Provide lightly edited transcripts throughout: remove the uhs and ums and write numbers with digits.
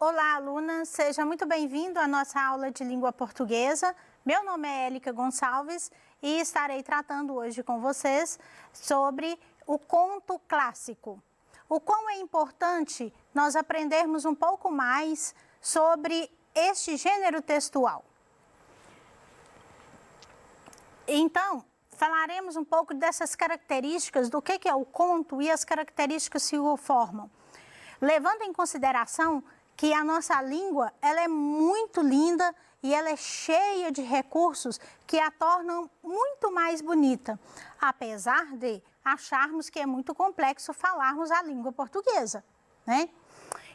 Olá, alunas! Seja muito bem-vindo à nossa aula de língua portuguesa. Meu nome é Élica Gonçalves e estarei tratando hoje com vocês sobre o conto clássico. O quão é importante nós aprendermos um pouco mais sobre este gênero textual. Então, falaremos um pouco dessas características, do que é o conto e as características que o formam. Levando em consideração que a nossa língua ela é muito linda e ela é cheia de recursos que a tornam muito mais bonita, apesar de acharmos que é muito complexo falarmos a língua portuguesa, né?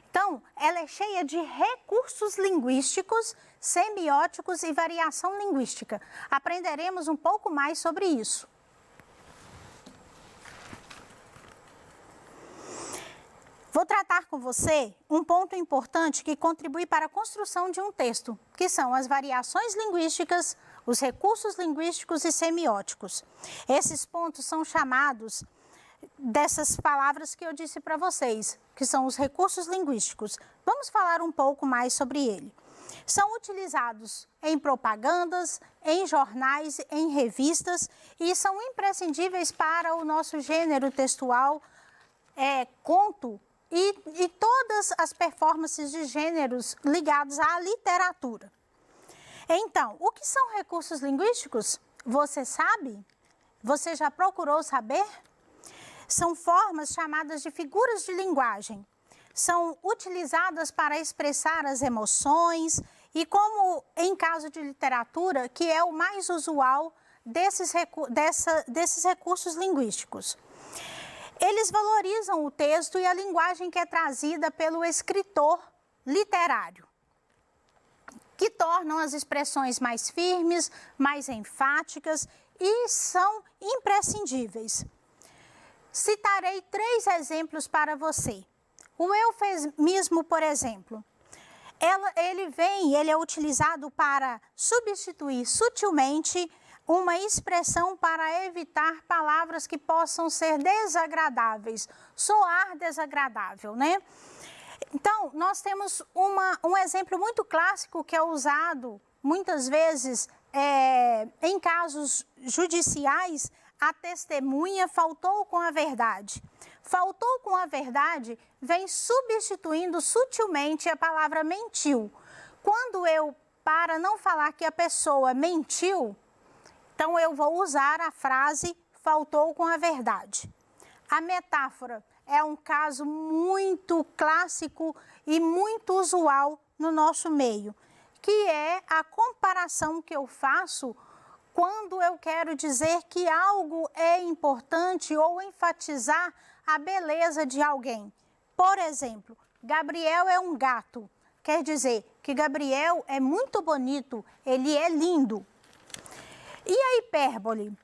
Então, ela é cheia de recursos linguísticos, semióticos e variação linguística. Aprenderemos um pouco mais sobre isso. Vou tratar com você um ponto importante que contribui para a construção de um texto, que são as variações linguísticas, os recursos linguísticos e semióticos. Esses pontos são chamados dessas palavras que eu disse para vocês, que são os recursos linguísticos. Vamos falar um pouco mais sobre ele. São utilizados em propagandas, em jornais, em revistas e são imprescindíveis para o nosso gênero textual, conto, e todas as performances de gêneros ligados à literatura. Então, o que são recursos linguísticos? Você sabe? Você já procurou saber? São formas chamadas de figuras de linguagem. São utilizadas para expressar as emoções e, como em caso de literatura, que é o mais usual desses recursos linguísticos. Eles valorizam o texto e a linguagem que é trazida pelo escritor literário, que tornam as expressões mais firmes, mais enfáticas e são imprescindíveis. Citarei 3 exemplos para você. O eufemismo, por exemplo, ele é utilizado para substituir sutilmente uma expressão para evitar palavras que possam ser desagradáveis, soar desagradável, né? Então, nós temos um exemplo muito clássico que é usado muitas vezes em casos judiciais. A testemunha faltou com a verdade. Faltou com a verdade vem substituindo sutilmente a palavra mentiu. Quando para não falar que a pessoa mentiu, então eu vou usar a frase faltou com a verdade. A metáfora é um caso muito clássico e muito usual no nosso meio, que é a comparação que eu faço quando eu quero dizer que algo é importante ou enfatizar a beleza de alguém. Por exemplo, Gabriel é um gato. Quer dizer que Gabriel é muito bonito, ele é lindo. E a hipérbole?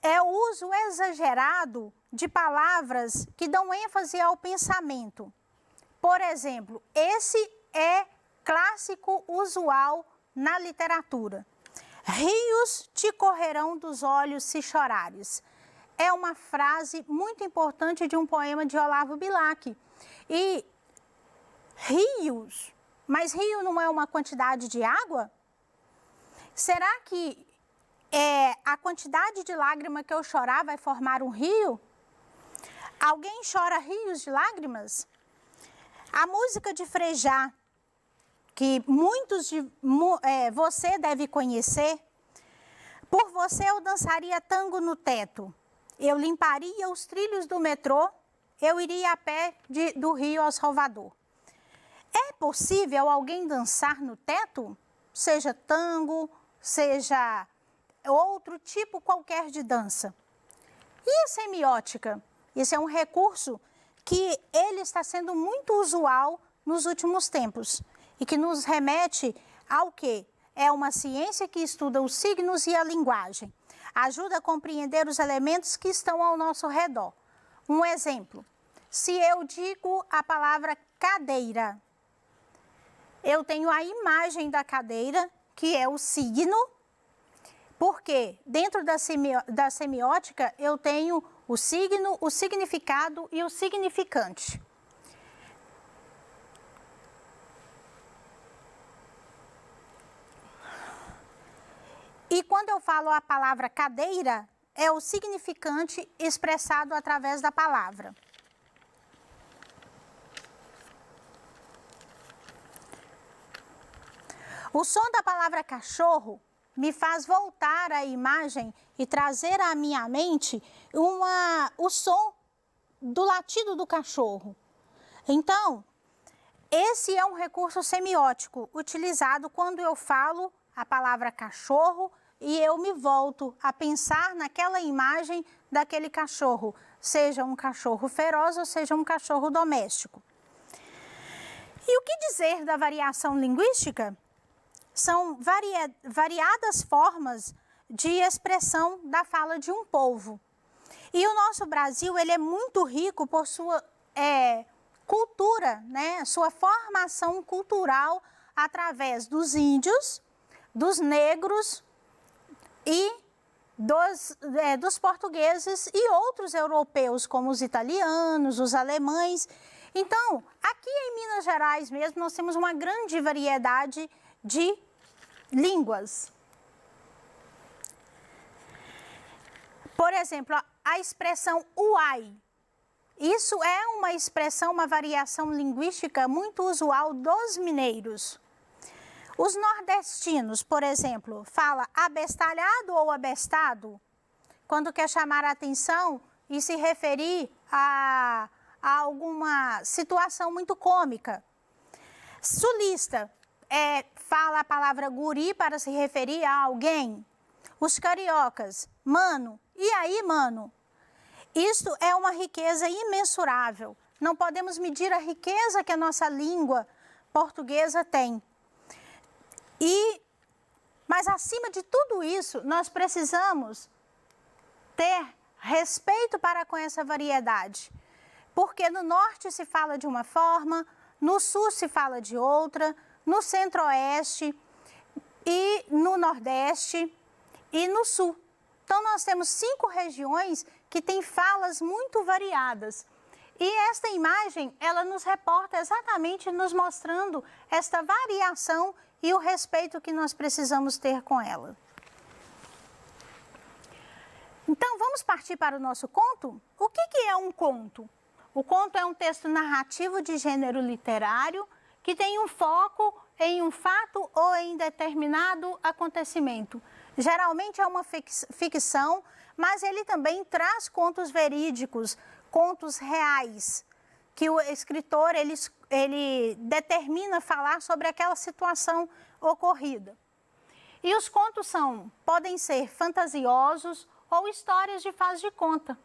É o uso exagerado de palavras que dão ênfase ao pensamento. Por exemplo, esse é clássico usual na literatura. Rios te correrão dos olhos se chorares. É uma frase muito importante de um poema de Olavo Bilac. E rios, mas rio não é uma quantidade de água? Será que a quantidade de lágrima que eu chorar vai formar um rio? Alguém chora rios de lágrimas? A música de Frejá, que você deve conhecer. Por você eu dançaria tango no teto, eu limparia os trilhos do metrô, eu iria a pé do Rio ao Salvador. É possível alguém dançar no teto? Seja tango, seja outro tipo qualquer de dança. E a semiótica? Esse é um recurso que ele está sendo muito usual nos últimos tempos e que nos remete ao quê? É uma ciência que estuda os signos e a linguagem. Ajuda a compreender os elementos que estão ao nosso redor. Um exemplo, se eu digo a palavra cadeira, eu tenho a imagem da cadeira, que é o signo, porque dentro da semiótica eu tenho o signo, o significado e o significante. falo a palavra cadeira, é o significante expressado através da palavra. O som da palavra cachorro me faz voltar à imagem e trazer à minha mente o som do latido do cachorro. Então, esse é um recurso semiótico utilizado quando eu falo a palavra cachorro e eu me volto a pensar naquela imagem daquele cachorro, seja um cachorro feroz ou seja um cachorro doméstico. E o que dizer da variação linguística? São variadas formas de expressão da fala de um povo. E o nosso Brasil, ele é muito rico por sua cultura, né? Sua formação cultural através dos índios, dos negros e dos portugueses e outros europeus, como os italianos, os alemães. Então, aqui em Minas Gerais mesmo, nós temos uma grande variedade de línguas. Por exemplo, a expressão uai. Isso é uma expressão, uma variação linguística muito usual dos mineiros. Os nordestinos, por exemplo, fala abestalhado ou abestado, quando quer chamar a atenção e se referir a alguma situação muito cômica. Sulista fala a palavra guri para se referir a alguém. Os cariocas, mano, e aí, mano? Isto é uma riqueza imensurável. Não podemos medir a riqueza que a nossa língua portuguesa tem. Mas acima de tudo isso, nós precisamos ter respeito para com essa variedade. Porque no norte se fala de uma forma, no sul se fala de outra, no centro-oeste e no nordeste e no sul. Então, nós temos 5 regiões que têm falas muito variadas. E esta imagem, ela nos reporta exatamente nos mostrando esta variação e o respeito que nós precisamos ter com ela. Então, vamos partir para o nosso conto? O que é um conto? O conto é um texto narrativo de gênero literário que tem um foco em um fato ou em determinado acontecimento. Geralmente é uma ficção, mas ele também traz contos verídicos, contos reais, que o escritor ele determina falar sobre aquela situação ocorrida. E os contos podem ser fantasiosos ou histórias de faz de conta.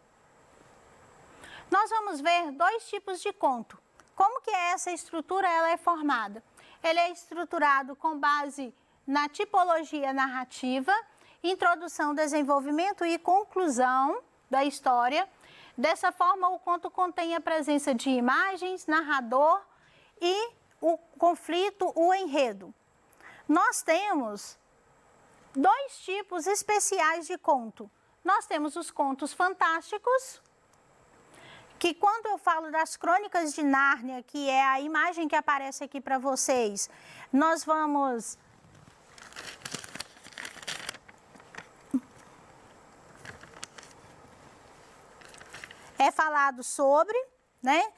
Nós vamos ver 2 tipos de conto. Como que essa estrutura ela é formada? Ele é estruturado com base na tipologia narrativa, introdução, desenvolvimento e conclusão da história. Dessa forma, o conto contém a presença de imagens, narrador e o conflito, o enredo. Nós temos 2 tipos especiais de conto. Nós temos os contos fantásticos, que quando eu falo das Crônicas de Nárnia, que é a imagem que aparece aqui para vocês, nós vamos falado sobre, né?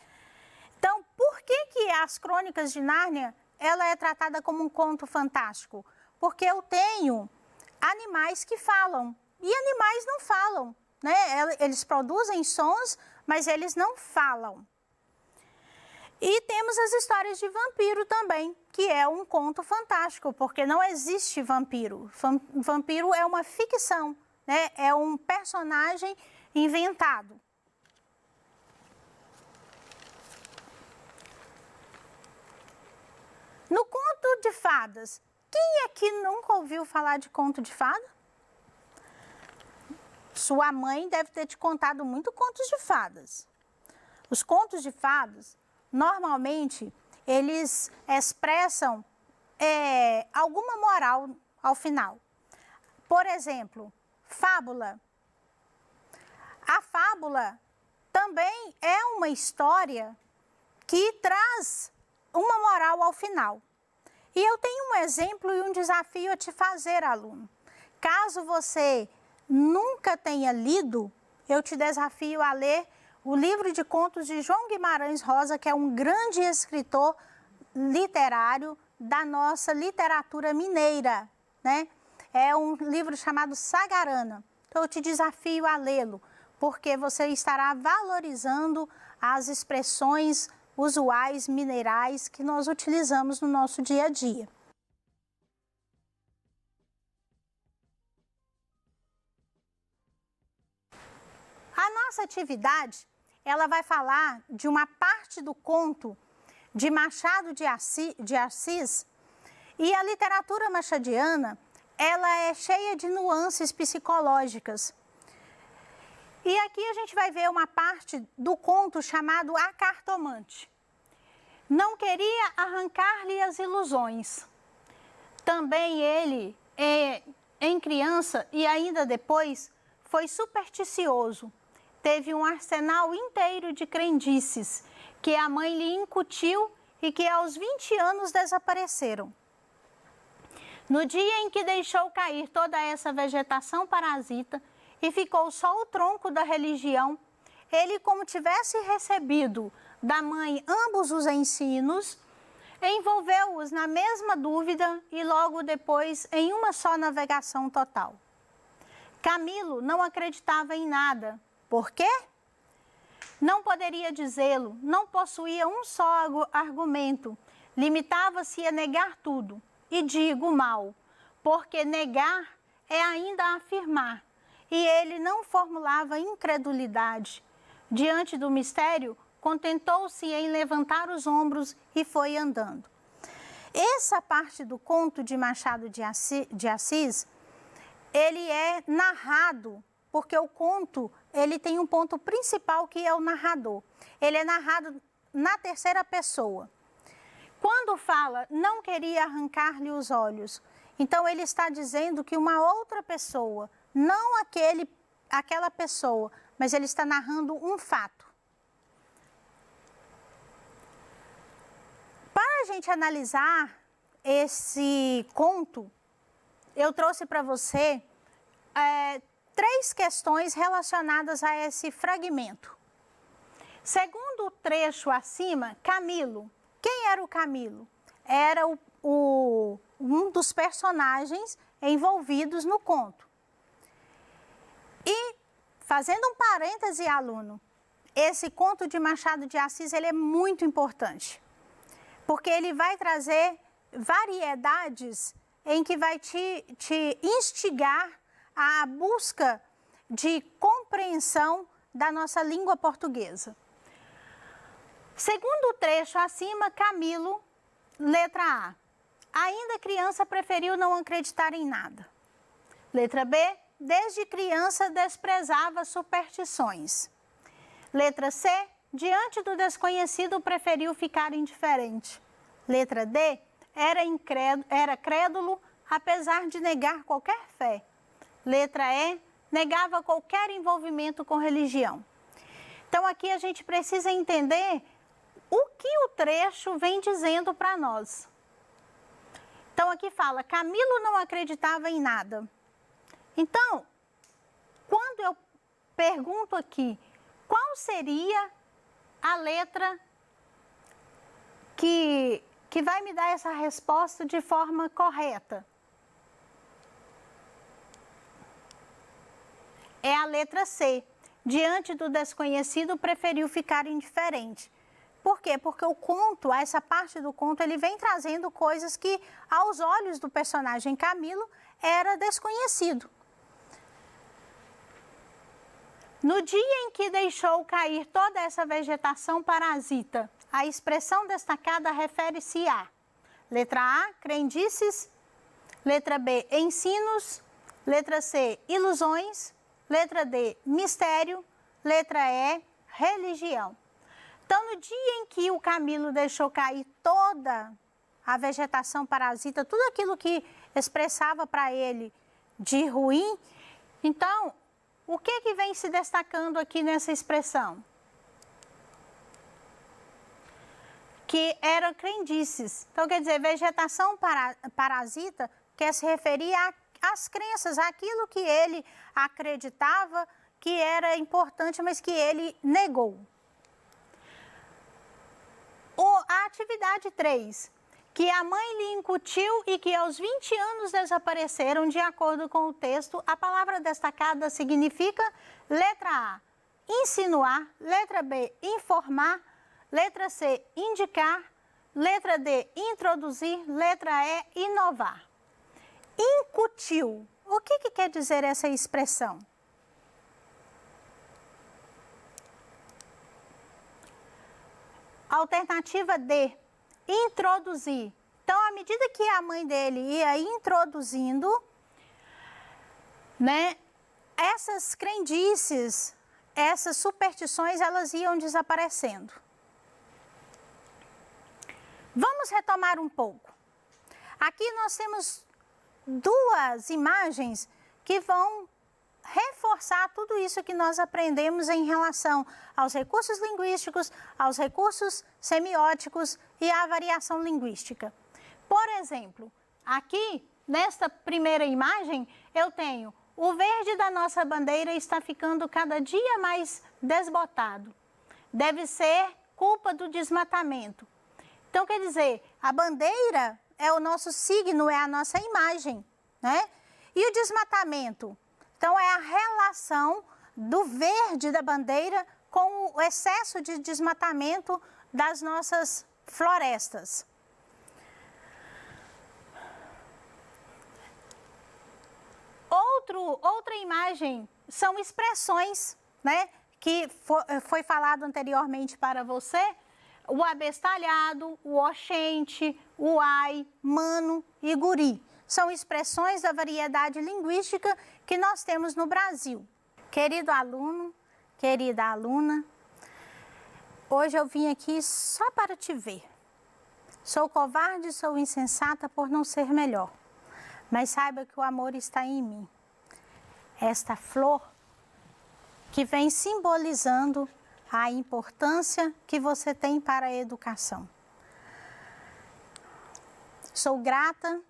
Então, por que as Crônicas de Nárnia, ela é tratada como um conto fantástico? Porque eu tenho animais que falam, e animais não falam, né? Eles produzem sons, mas eles não falam. E temos as histórias de vampiro também, que é um conto fantástico, porque não existe vampiro. Vampiro é uma ficção, né? É um personagem inventado. No conto de fadas, quem aqui nunca ouviu falar de conto de fada? Sua mãe deve ter te contado muito contos de fadas. Os contos de fadas, normalmente, eles expressam alguma moral ao final. Por exemplo, fábula. A fábula também é uma história que traz uma moral ao final. E eu tenho um exemplo e um desafio a te fazer, aluno. Caso você nunca tenha lido, eu te desafio a ler o livro de contos de João Guimarães Rosa, que é um grande escritor literário da nossa literatura mineira, né? É um livro chamado Sagarana. Então, eu te desafio a lê-lo, porque você estará valorizando as expressões usuais mineirais que nós utilizamos no nosso dia a dia. A nossa atividade, ela vai falar de uma parte do conto de Machado de Assis, e a literatura machadiana, ela é cheia de nuances psicológicas. E aqui a gente vai ver uma parte do conto chamado A Cartomante. Não queria arrancar-lhe as ilusões. Também ele, em criança e ainda depois, foi supersticioso. Teve um arsenal inteiro de crendices que a mãe lhe incutiu e que aos 20 anos desapareceram. No dia em que deixou cair toda essa vegetação parasita e ficou só o tronco da religião, ele, como tivesse recebido da mãe ambos os ensinos, envolveu-os na mesma dúvida e logo depois em uma só navegação total. Camilo não acreditava em nada. Por quê? Não poderia dizê-lo, não possuía um só argumento, limitava-se a negar tudo. E digo mal, porque negar é ainda afirmar, e ele não formulava incredulidade. Diante do mistério, contentou-se em levantar os ombros e foi andando. Essa parte do conto de Machado de Assis, ele é narrado, porque o conto, ele tem um ponto principal que é o narrador. Ele é narrado na terceira pessoa. Quando fala, não queria arrancar-lhe os olhos, então ele está dizendo que uma outra pessoa, não aquela pessoa, mas ele está narrando um fato. Para a gente analisar esse conto, eu trouxe para você 3 questões relacionadas a esse fragmento. Segundo o trecho acima, Camilo. Quem era o Camilo? Era um dos personagens envolvidos no conto. E, fazendo um parêntese, aluno, esse conto de Machado de Assis, ele é muito importante, porque ele vai trazer variedades em que vai te instigar à busca de compreensão da nossa língua portuguesa. Segundo o trecho acima, Camilo, letra A. Ainda criança preferiu não acreditar em nada. Letra B. Desde criança desprezava superstições. Letra C. Diante do desconhecido preferiu ficar indiferente. Letra D. Era crédulo, apesar de negar qualquer fé. Letra E. Negava qualquer envolvimento com religião. Então aqui a gente precisa entender o que o trecho vem dizendo para nós. Então aqui fala, Camilo não acreditava em nada. Então, quando eu pergunto aqui, qual seria a letra que vai me dar essa resposta de forma correta? É a letra C. Diante do desconhecido, preferiu ficar indiferente. Por quê? Porque o conto, essa parte do conto, ele vem trazendo coisas que, aos olhos do personagem Camilo, era desconhecido. No dia em que deixou cair toda essa vegetação parasita, a expressão destacada refere-se a letra A, crendices, letra B, ensinos, letra C, ilusões, letra D, mistério, letra E, religião. Então, no dia em que o Camilo deixou cair toda a vegetação parasita, tudo aquilo que expressava para ele de ruim, então, o que vem se destacando aqui nessa expressão? Que eram crendices. Então, quer dizer, vegetação parasita quer se referir as crenças, aquilo que ele acreditava que era importante, mas que ele negou. A atividade 3, que a mãe lhe incutiu e que aos 20 anos desapareceram, de acordo com o texto, a palavra destacada significa, letra A, insinuar, letra B, informar, letra C, indicar, letra D, introduzir, letra E, inovar. Incutiu. O que quer dizer essa expressão? Alternativa D, introduzir. Então, à medida que a mãe dele ia introduzindo, né, essas crendices, essas superstições, elas iam desaparecendo. Vamos retomar um pouco. Aqui nós temos duas imagens que vão reforçar tudo isso que nós aprendemos em relação aos recursos linguísticos, aos recursos semióticos e à variação linguística. Por exemplo, aqui, nesta primeira imagem, eu tenho o verde da nossa bandeira está ficando cada dia mais desbotado. Deve ser culpa do desmatamento. Então, quer dizer, a bandeira é o nosso signo, é a nossa imagem, né? E o desmatamento? Então, é a relação do verde da bandeira com o excesso de desmatamento das nossas florestas. Outra imagem são expressões, né, que foi falado anteriormente para você, o abestalhado, o oxente, o ai, mano e guri. São expressões da variedade linguística que nós temos no Brasil. Querido aluno, querida aluna, hoje eu vim aqui só para te ver. Sou covarde, sou insensata por não ser melhor, mas saiba que o amor está em mim. Esta flor que vem simbolizando a importância que você tem para a educação. Sou grata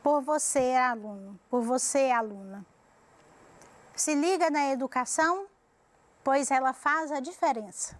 por você, aluno, por você, aluna. Se liga na educação, pois ela faz a diferença.